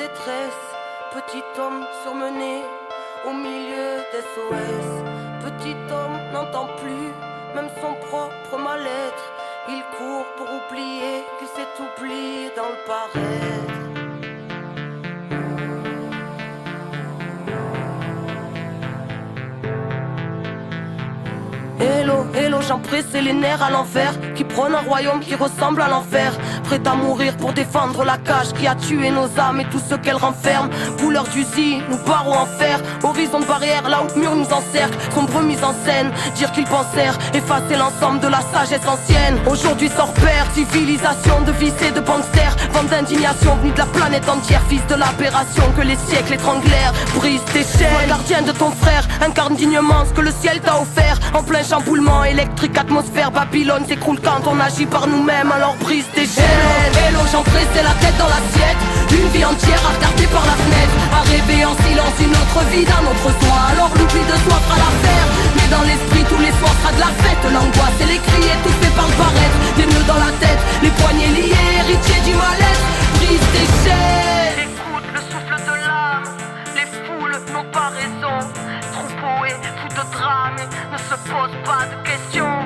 détresse, petit homme surmené au milieu d'SOS. Petit homme n'entend plus même son propre mal-être. Il court pour oublier qu'il s'est oublié dans le paraître. Hello, hello, j'en pressé les nerfs à l'envers, qui prône un royaume qui ressemble à l'enfer. Prêt à mourir pour défendre la cage qui a tué nos âmes et tout ce qu'elle renferme. Couleur d'usine, nous barreaux en fer, horizon de barrière là où le mur nous encercle. Sombre mise en scène, dire qu'ils pensèrent effacer l'ensemble de la sagesse ancienne. Aujourd'hui sans repère, civilisation de vices et de gangsters. Vent d'indignation venue de la planète entière, fils de l'aberration que les siècles étranglèrent. Brise tes chaînes, sois gardien de ton frère, incarne dignement ce que le ciel t'a offert. En plein chamboulement électrique, atmosphère, Babylone s'écroule quand on agit par nous-mêmes, alors brise tes chaînes. Hello, j'en pressais la tête dans l'assiette, une vie entière à regarder par la fenêtre, à rêver en silence une autre vie d'un autre soi, alors l'oubli de soi fera l'affaire. Mais dans l'esprit tous les soirs sera de la fête, l'angoisse et les cris étouffés par le paraître. Des nœuds dans la tête, les poignets liés, héritiers du mal-être, brise tes chaînes. Écoute le souffle de l'âme, les foules n'ont pas raison. Troupeau et fou de drame ne se pose pas de questions.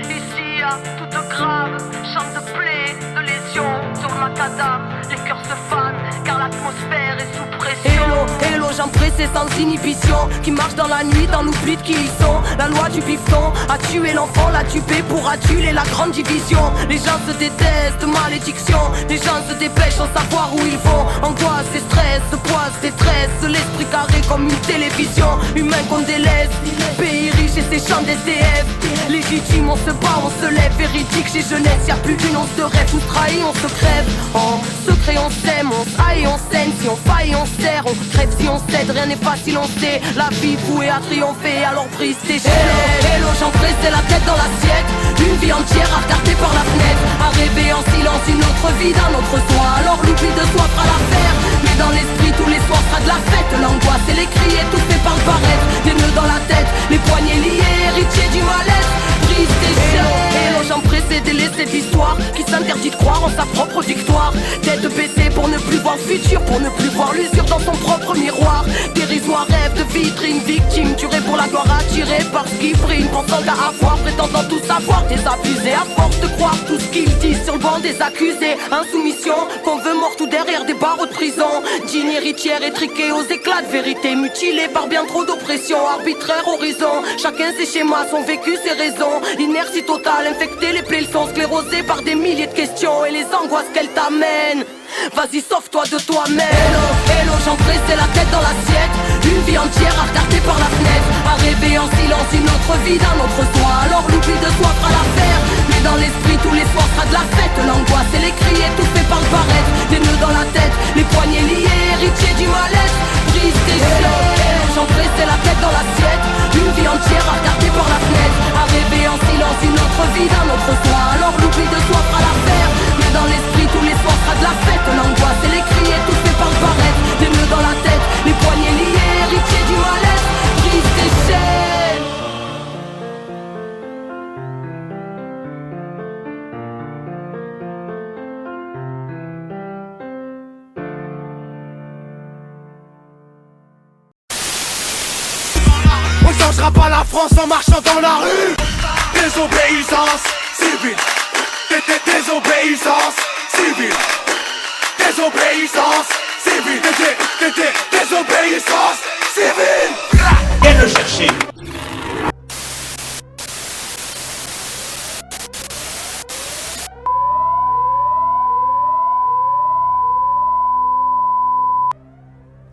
Ici à toute grave, chant de plaie, de lésions. Sur le macadam, les cœurs se fanent car l'atmosphère est sous pression. Hello, hello, j'en pressé sans inhibition, qui marche dans la nuit dans l'oubli de qui ils sont. La loi du bifton a tué l'enfant, l'a tué pour aduler la grande division. Les gens se détestent, malédiction. Les gens se dépêchent sans savoir où ils vont. Angoisse et stress, poisse, détresse. L'esprit carré comme une télévision. Humain qu'on délaisse, pays riche et ses champs d'SDF. Légitime, on se bat, on se lève. Véridique chez jeunesse, y'a plus d'une once de rêve. Nous trahit, on se crève. En secret on s'aime, on s'aille, on saigne. Si on faille, on serre, on crève si on cède. Rien n'est facile, on sait. La vie vouée à triompher, alors brise tes chaînes. Hello, hello, j'en pressais la tête dans l'assiette, une vie entière à regarder par la fenêtre, à rêver en silence une autre vie d'un autre soi, alors l'oubli de soi fera l'affaire. Mais dans l'esprit tous les soirs sera de la fête, l'angoisse et les cris étouffés par le paraître. Des nœuds dans la tête, les poignets liés, héritiers du mal-être, brise tes chaînes. Hello, j'en pressais des laissés de l'histoire qui s'interdit de croire en sa propre victoire. Tête baissée pour ne plus voir le futur, pour ne plus voir l'usure dans son propre miroir. Dérisoire rêve de vitrine, victime tuée pour la gloire, attirée par ce qui brille, pensant qu'à avoir, prétendant tout savoir, désabusé à force de croire tout ce qu'ils disent sur le banc des accusés. Insoumission, qu'on veut morte ou derrière des barreaux de prison. Digne héritière étriquée aux éclats de vérité, mutilée par bien trop d'oppression, arbitraire horizon. Chacun ses schémas, son vécu, ses raisons. Inertie totale, infectée, les plaies sont sclérosées par des milliers de questions et les angoisses qu'elles t'amènent. Vas-y, sauve-toi de toi-même. Hello, hello, j'en pressais la tête dans l'assiette, une vie entière à regarder par la fenêtre, à rêver en silence une autre vie d'un autre soi, alors l'oubli de soi fera l'affaire. Mais dans l'esprit tous les soirs sera de la fête, l'angoisse et les cris étouffés par le paraître. Des nœuds dans la tête, les poignets liés, héritiers du mal-être, brise tes chaînes. J'en pressais la tête dans l'assiette, une vie entière à regarder par la fenêtre, à rêver en silence une autre vie d'un autre soi, alors l'oubli de soi fera l'affaire. Mais dans l'esprit tous les soirs sera de la fête, l'angoisse et les cris étouffés par le paraître. Des nœuds dans la tête, les poignets liés, héritiers du mal-être, brise tes chaînes. On changera pas la France en marchant dans la rue. Désobéissance civile. Désobéissance civile. Désobéissance civile. Désobéissance civile. Viens le chercher.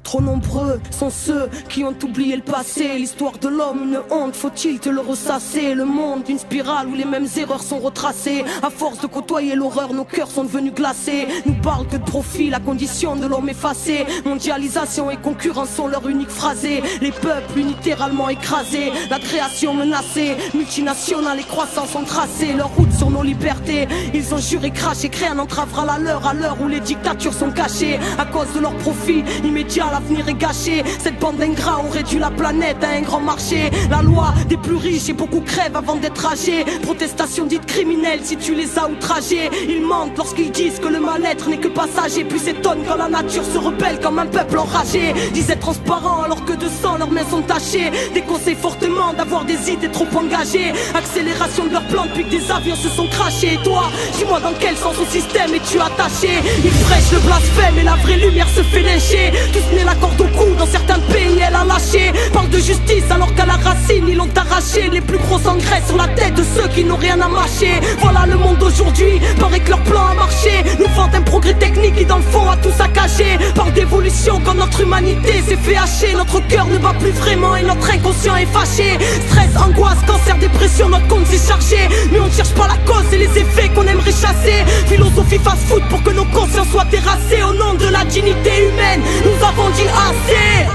Trop nombreux sont ceux qui ont oublié le passé. L'histoire de l'homme, une honte, faut-il te le ressasser? Le monde, une spirale où les mêmes erreurs sont retracées. À force de côtoyer l'horreur, nos cœurs sont devenus glacés. Nous parlent que de profit, la condition de l'homme effacée. Mondialisation et concurrence sont leur unique phrasé. Les peuples littéralement écrasés, la création menacée. Multinationales et croissance ont tracé leur route sur nos libertés. Ils ont juré, craché, créé un entravera la leur à l'heure où les dictatures sont cachées. À cause de leur profit immédiat, l'avenir est gâché. Cette bande d'ingrats ont réduit la planète à un grand marché. La loi des plus riches et beaucoup crèvent avant d'être âgés. Protestation dite criminelle si tu les as outragés. Ils mentent lorsqu'ils disent que le mal-être n'est que passager, puis s'étonnent quand la nature se rebelle comme un peuple enragé. Disent être transparents alors que de sang leurs mains sont tachées. Déconseillent fortement d'avoir des idées trop engagées. Accélération de leur plan depuis que des avions se sont crachés. Et toi, dis-moi dans quel sens au système es-tu attaché? Ils prêchent le blasphème et la vraie lumière se fait lyncher. Tous nés la corde au cou, dans certains pays elle a lâché. Parle de justice alors qu'à la racine ils l'ont arraché. Les plus gros engrais sur la tête de ceux qui n'ont rien à mâcher. Voilà le monde d'aujourd'hui, paraît que leur plan a marché. Nous vantent un progrès technique qui dans le fond a tout saccagé. Parle d'évolution quand notre humanité s'est fait hacher. Notre cœur ne bat plus vraiment et notre inconscient est fâché. Stress, angoisse, cancer, dépression, notre compte s'est chargé. Mais on ne cherche pas la cause et les effets qu'on aimerait chasser. Philosophie fast-food pour que nos consciences soient terrassées. Au nom de la dignité humaine, nous avons dit assez.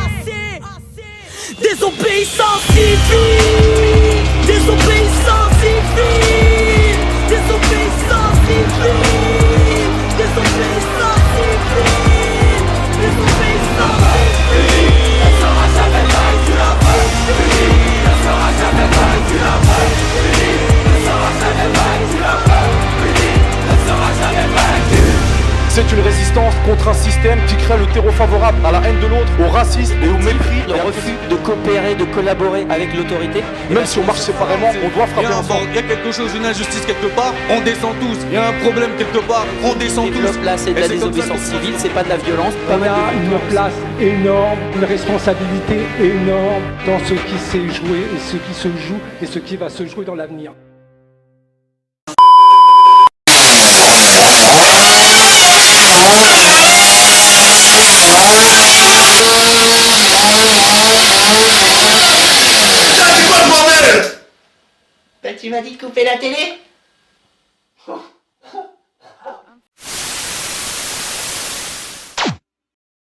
Désobéissance civile, désobéissance civile, désobéissance civile, désobéissance civile, désobéissance civile. Elle sera jamais vaincue la vraie. Elle sera jamais vaincue la vraie. Elle sera jamais vaincue la vraie. Elle sera jamais vaincue. C'est une résistance contre un système qui crée le terreau favorable à la haine de l'autre, au racisme et au mépris. Le refus de coopérer, de collaborer avec l'autorité. Même si on marche séparément, on doit frapper ensemble. Il y a quelque chose, une injustice quelque part, on descend tous. Il y a un problème quelque part, on descend tous. Là, c'est de la désobéissance civile, c'est pas de la violence. On a une place énorme, une responsabilité énorme dans ce qui s'est joué et ce qui se joue et ce qui va se jouer dans l'avenir. Bah tu m'as dit de couper la télé? Oh.